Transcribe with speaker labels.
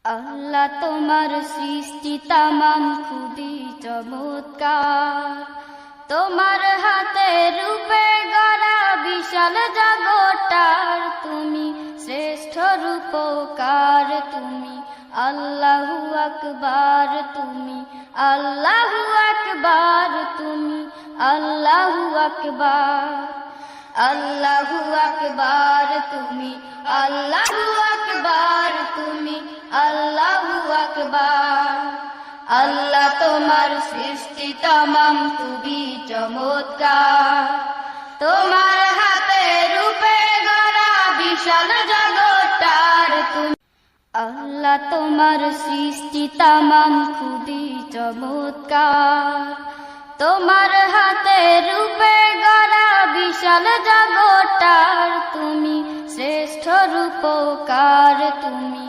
Speaker 1: আল্লাহ তোমার সৃষ্টি তামাম খুবই চমৎকার, তোমার হাতে রূপে গড়া বিশাল জগৎটার তুমি শ্রেষ্ঠ রূপকার। তুমি আল্লাহু আকবার, তুমি আল্লাহু আকবার, তুমি আল্লাহু আকবার, আল্লাহু আকবার, তুমি আল্লাহু আকবার, তুমি আল্লাহু আকবার। আল্লাহ তোমার সৃষ্টি তামাম খুবই চমৎকার, তোমার হাতে রূপে গড়া বিশাল জগৎটার তুমি। আল্লাহ তোমার সৃষ্টি তামাম খুবই চমৎকার, তোমার হাতে রূপে গড়া বিশাল জগৎটার তুমি শ্রেষ্ঠ রূপকার। তুমি